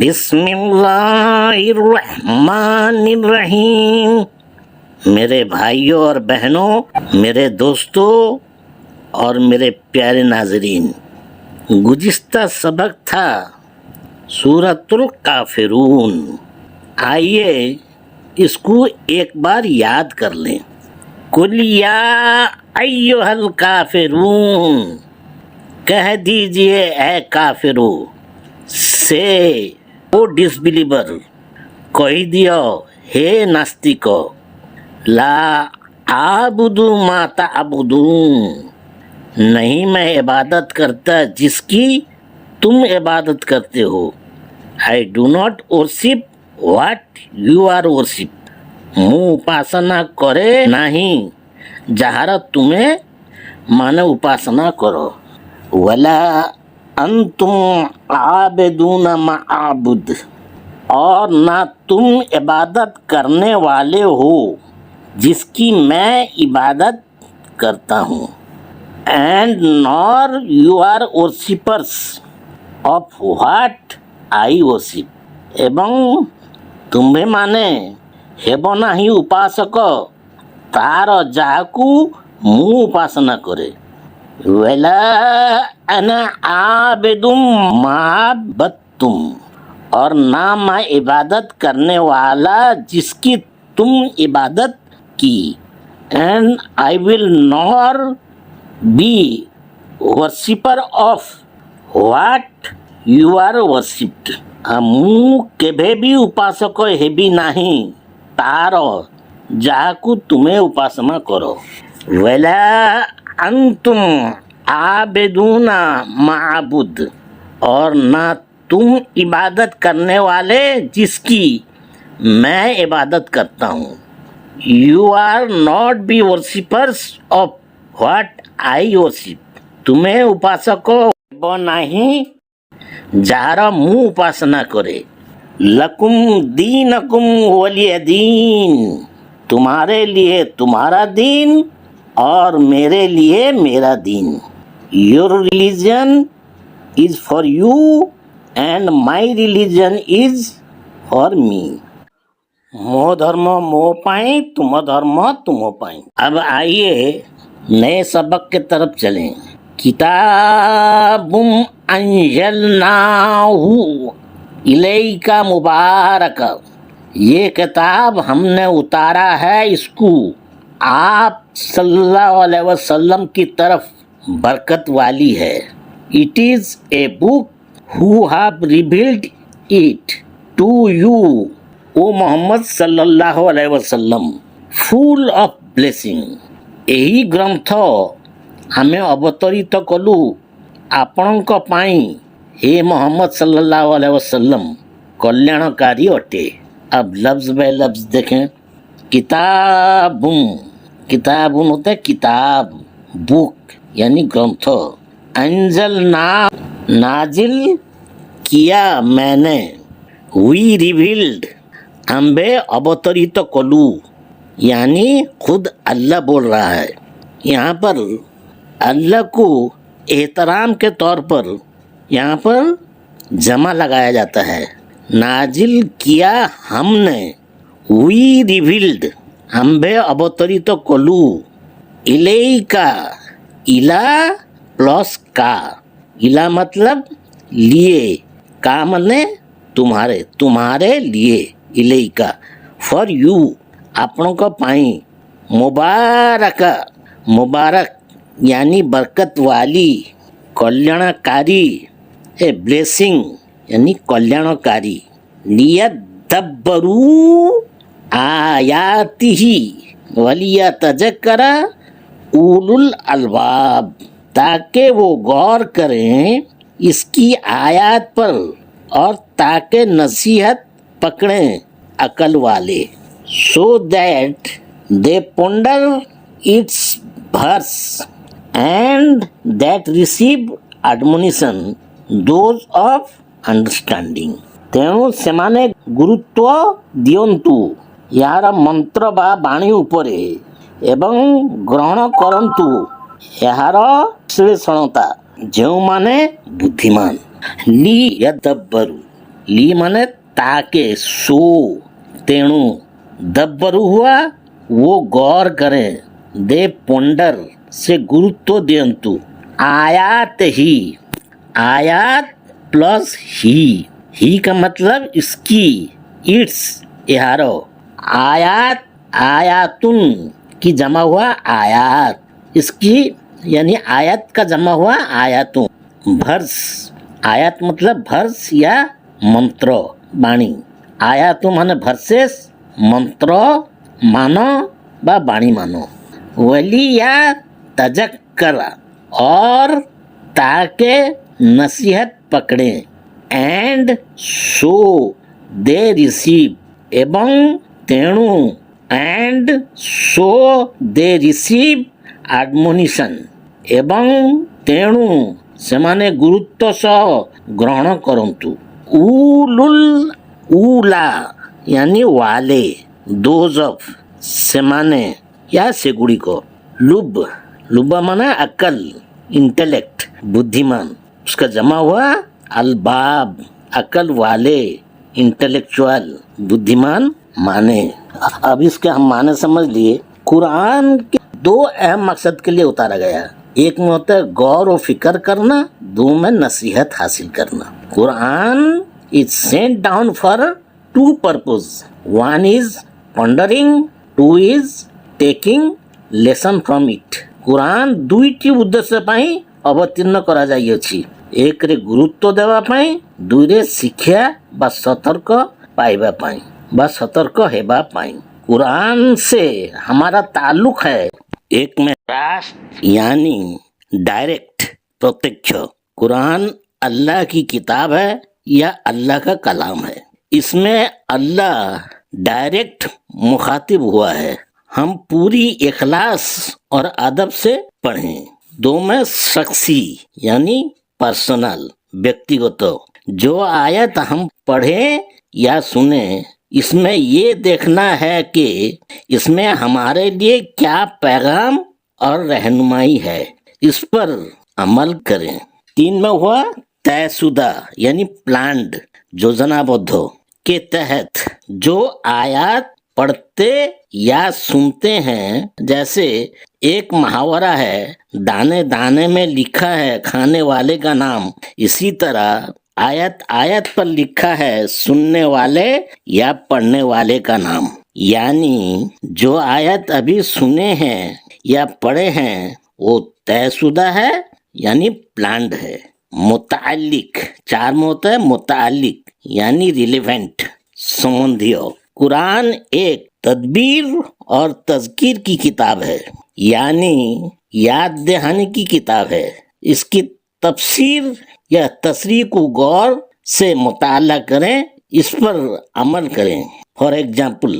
बिस्मिल्लाहिर्रहमानिर्रहीम। मेरे भाइयों और बहनों, मेरे दोस्तों और मेरे प्यारे नाज़रीन, गुज़िश्ता सबक था सूरतुल काफिरून। आइए इसको एक बार याद कर लें। कुल या अय्युहल काफिरून, कह दीजिए ऐ काफिरो, से ओ डिसबिलीवर, कह दियो हे नास्तिको, ला आबुदु माता अबुदून, नहीं मैं इबादत करता जिसकी तुम इबादत करते हो। I do not worship what you are worship, ମୁଁ ଉପାସନା କରେ ନାହିଁ ଯାହାର ତୁମେ ମାନେ ଉପାସନା କର। वला अंतुम आबिदून मा आबुद, और ना तुम इबादत करने वाले हो जिसकी मैं इबादत करता हूँ। And nor you are worshippers of what I worship, एवं तुम्हें माने ହେବ ନାହିଁ ଉପାସକ ତାର ଯାହାକୁ ମୁଁ ଉପାସନା କରେ। ୱଲା ଆନା आबिदुम मा अबदतुम, और ना मैं इबादत करने वाला जिसकी तुम इबादत की। And I will nor be worshipper of what you are worshipped, ମୁଁ କେବେ ବି ଉପାସକ ହେବି ନାହିଁ तार जाकु तुम्हें उपासना करो। वला अंतुम आबिदूना माबुद, और ना तुम इबादत करने वाले जिसकी मैं इबादत करता हूँ। You are not be worshippers of what I worship, तुम्हें उपासक नहीं जार मु उपासना करे। लकुम दीनकुम वलिय दीन, तुम्हारे लिए तुम्हारा दीन और मेरे लिए मेरा दीन। Your religion is for you and my religion is for me. मो धर्म मो पाई, तुम धर्म तुम पाई। अब आइए नए सबक के तरफ चलें। किताबुम अंजलनाहु इलैका मुबारक, ये किताब हमने उतारा है इसको आप सल्लल्लाहु अलैहि वसल्लम की तरफ, बरकत वाली है। It is a book who have revealed it to you O Mohammad सल्लल्लाहु अलैहि वसल्लम, फुल ऑफ ब्लेसिंग। यही ग्रंथ आमे अवतरित कलु आपणक पाई, हे मोहम्मद सल्लल्लाहु अलैहि वसल्लम, कल्याणकारी अटे। अब लफ्ज़ बाय लफ्ज़ देखें। किताबुम, किताबुन होता है किताब, बुक यानी ग्रंथ। अंजलना, नाजिल किया मैंने। वी रिवील्ड, अम्बे अवतरित कलू, यानी खुद अल्लाह बोल रहा है। यहाँ पर अल्लाह को एहतराम के तौर पर यहाँ पर जमा लगाया जाता है। नाजिल किया हमने, वी रिवील्ड, अम्बे अवतरित कलू, इलेका, इला प्लस का, इला मतलब लिए, का मने तुम्हारे, तुम्हारे लिए, इलेका फॉर यू, आपनों को पाई। मुबारक, मुबारक यानी बरकत वाली, कल्याणकारी, ए ब्लेसिंग यानी कल्याणकारी। लियदब्बरू आयातिही वलियतज़क्करा उलुल अलबाब, ताकि वो गौर करें इसकी आयत पर और ताकि नसीहत पकड़ें अकल वाले। So that they ponder it's verse and that receive admonition those of understanding। ତେଣୁ ସେମାନେ ଗୁରୁତ୍ୱ ଦିଅନ୍ତୁ ଏହାର ମନ୍ତ୍ର ବା ବାଣୀ ଉପରେ ଏବଂ ଗ୍ରହଣ କରନ୍ତୁ ଏହାର ବିଶ୍ଳେଷଣତା ଯେଉଁମାନେ ବୁଦ୍ଧିମାନ। ଲି यदब्बरु, ली माने ताके सो, तेणु दब्बरु हुआ वो गौर करें, दे पोंडर से गुरुत्व दियंतु, आयात ही, आयात प्लस ही का मतलब इसकी, इट्स एहारो, आयात आयातुन की जमा हुआ आयात, इसकी यानी आयत का जमा हुआ आयातों। भर्स, आयत मतलब भर्स या मंत्र बाणी, आयातों माने भर्सेस, मंत्र मानो बा बाणी मानो। वली या तजक्कर, और ताके नसीहत पकड़े, एंड सो दे रिसीव, एवं तेणु, एंड सो दे रिसीव आडमोनिशन, एवं तेणु ସେମାନେ ଗୁରୁତ୍ୱ ସହ ଗ୍ରହଣ କରନ୍ତୁ। ଉଲୁଲ, ଉଲା यानी वाले, दोज ऑफ ସେମାନେ या ସେଗୁଡ଼ିକ। लुब, लुबा माना अकल, इंटेलेक्ट, बुद्धिमान, उसका जमा हुआ अलबाब, अकल वाले, इंटेलेक्चुअल, बुद्धिमान माने। अब इसके हम माने समझ लिए। कुरान के दो अहम मकसद के लिए उतारा गया, एक में होता है गौर और फिक्र करना, दो में नसीहत हासिल करना। Quran is sent down for two purpose, one is pondering, two is taking lesson from it. Quran दुईटी उद्देश्य पाई अवतीर्ण करा जाइए, एक रे गुरुत्व देवा पाई, दुई रे शिक्षा बा सतर्क पाइबा पाई बा सतर्क हेबा पाई। कुरान से हमारा ताल्लुक है, एक में राष्ट्र यानी डायरेक्ट प्रत्यक्ष। कुरान अल्लाह की किताब है या अल्लाह का कलाम है, इसमें अल्लाह डायरेक्ट मुखातिब हुआ है। हम पूरी इखलास और अदब से पढ़ें। दो में शख्सी यानी पर्सनल, व्यक्तिगत। जो आयत हम पढ़ें या सुने, इसमें ये देखना है कि इसमें हमारे लिए क्या पैगाम और रहनुमाई है, इस पर अमल करें। 3 में हुआ तयशुदा यानी प्लान्ड, योजनाबद्ध के तहत जो आयत पढ़ते या सुनते हैं। जैसे एक मुहावरा है, दाने दाने में लिखा है खाने वाले का नाम, इसी तरह आयत आयत पर लिखा है सुनने वाले या पढ़ने वाले का नाम। यानी जो आयत अभी सुने हैं या पढ़े हैं वो तयशुदा है यानी प्लान्ड है। मुताल्लिक, 4 में होता है मुताल्लिक यानी रिलेवेंट, संबंधियों। कुरान एक तदबीर और तज़कीर की किताब है, यानी याद दहानी की किताब है। इसकी तफसीर या तशरीह को गौर से मुताला करें, इस पर अमल करें। फॉर एग्जाम्पल,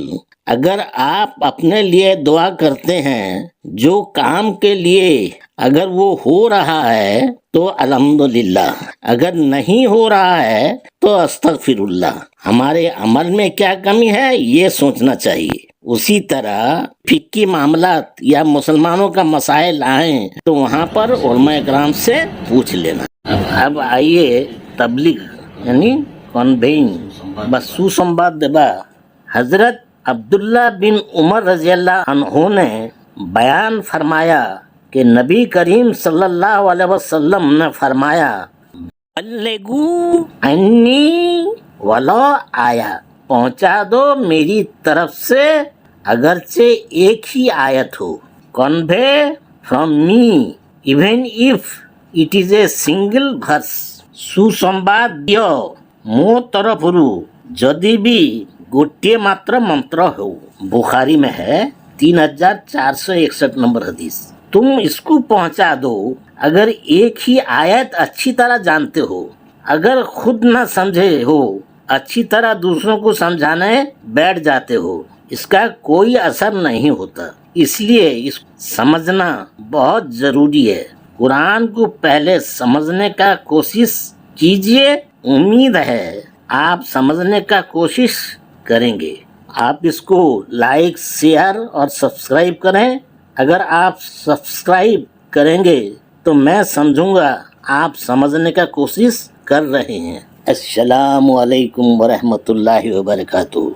अगर आप अपने लिए दुआ करते हैं, जो काम के लिए अगर वो हो रहा है तो अल्हम्दुलिल्लाह, अगर नहीं हो रहा है तो अस्तगफिरुल्लाह। हमारे अमल में क्या कमी है ये सोचना चाहिए। उसी तरह फिक्की मामलात या मुसलमानों का मसाइल आए तो वहाँ पर उलमा इकराम से पूछ लेना। अब आइए तबलीग यानी कन्वेइंग बस सुसंवाद देबा। हजरत अब्दुल्ला बिन उमर रज़ियल्लाहु अन्हु ने बयान फरमाया कि नबी करीम सल्लल्लाहु अलैहि वसल्लम ने फरमाया, बल्लिगू अन्नी वलो आया, पहुंचा दो मेरी तरफ से अगरचे एक ही आयत हो। Convey from me even if it is a single verse, सुसंवाद दियो मो तरफरु जदि भी गोटे मात्र मंत्र हो। बुखारी में है 3461 नंबर हदीस। तुम इसको पहुंचा दो। अगर एक ही आयत अच्छी तरह जानते हो, अगर खुद ना समझे हो, अच्छी तरह दूसरों को समझाने बैठ जाते हो, इसका कोई असर नहीं होता। इसलिए इस समझना बहुत जरूरी है। कुरान को पहले समझने का कोशिश कीजिए, उम्मीद है आप समझने का कोशिश करेंगे। आप इसको लाइक, शेयर और सब्सक्राइब करें। अगर आप सब्सक्राइब करेंगे तो मैं समझूंगा आप समझने का कोशिश कर रहे हैं। अस्सलामु अलैकुम वरहमतुल्लाहि वबरकातुहू।